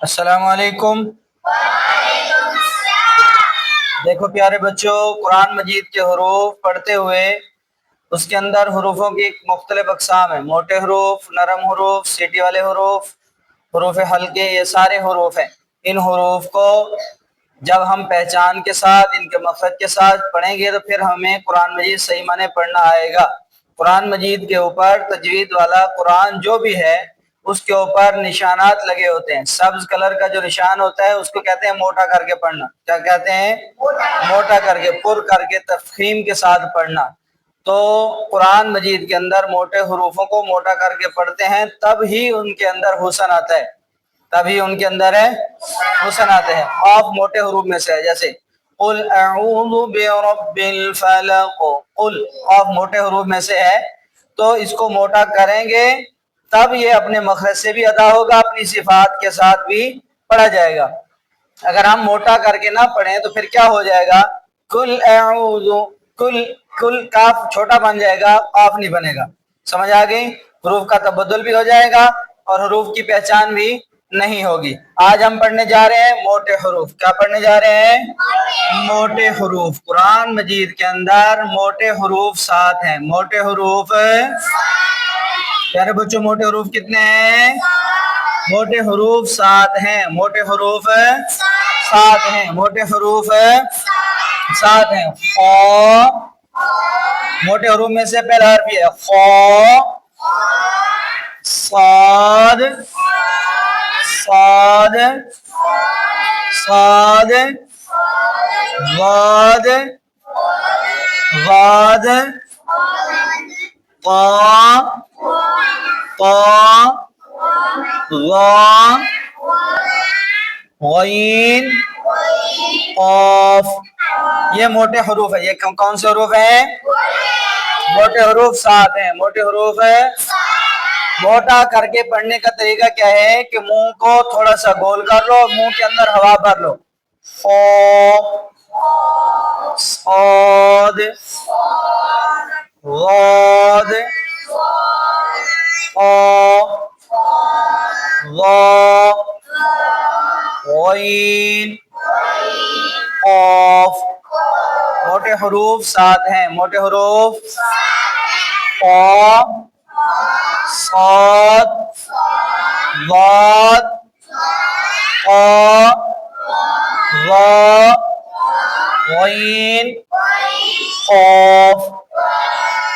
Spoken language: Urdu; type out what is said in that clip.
السلام علیکم۔ دیکھو پیارے بچوں، قرآن مجید کے حروف پڑھتے ہوئے اس کے اندر حروفوں کی مختلف اقسام ہیں۔ موٹے حروف، نرم حروف، سیٹی والے حروف، حروف ہلکے، یہ سارے حروف ہیں۔ ان حروف کو جب ہم پہچان کے ساتھ، ان کے مخرج کے ساتھ پڑھیں گے تو پھر ہمیں قرآن مجید صحیح معنی پڑھنا آئے گا۔ قرآن مجید کے اوپر تجوید والا قرآن جو بھی ہے اس کے اوپر نشانات لگے ہوتے ہیں۔ سبز کلر کا جو نشان ہوتا ہے اس کو کہتے ہیں موٹا کر کے پڑھنا۔ کیا کہتے ہیں؟ موٹا کر کے، پر کر کے، تفخیم کے ساتھ پڑھنا۔ تو قرآن مجید کے اندر موٹے حروفوں کو موٹا کر کے پڑھتے ہیں، تب ہی ان کے اندر حسن آتا ہے، تبھی ان کے اندر ہے حسن آتے ہیں۔ قاف موٹے حروف میں سے ہے، جیسے قل اعوذ برب الفلق، قل قاف موٹے حروف میں سے ہے، تو اس کو موٹا کریں گے تب یہ اپنے مخرج سے بھی ادا ہوگا، اپنی صفات کے ساتھ بھی پڑھا جائے گا۔ اگر ہم موٹا کر کے نہ پڑھیں تو پھر کیا ہو جائے گا؟ کل اعوذ، کل کل کاف چھوٹا بن جائے گا، قاف نہیں بنے گا۔ سمجھ آ گئی؟ حروف کا تبدل بھی ہو جائے گا اور حروف کی پہچان بھی نہیں ہوگی۔ آج ہم پڑھنے جا رہے ہیں موٹے حروف۔ کیا پڑھنے جا رہے ہیں؟ موٹے حروف۔ قرآن مجید کے اندر موٹے حروف 7 ہیں۔ موٹے حروف پیارے بچوں، موٹے حروف کتنے ہیں؟ موٹے حروف 7 ہیں۔ موٹے حروف 7 ہیں۔ موٹے حروف 7 ہیں۔ خا، موٹے حروف میں سے پہلا حرف یہ ہے خا، صاد، صاد، صاد، ضاد، ضاد، طا، طا، ظا، غین، قاف۔ یہ موٹے حروف ہے۔ یہ کون سے حروف ہیں؟ موٹے حروف 7 ہیں۔ موٹے حروف موٹا کر کے پڑھنے کا طریقہ کیا ہے کہ منہ کو تھوڑا سا گول کر لو، منہ کے اندر ہوا بھر لو۔ خا، صاد، غاد، قا، ظا، غین، قاف۔ موٹے حروف 7 ہیں۔ موٹے حروف قا، صاد، ضاد، قا، ظا، غین، قاف۔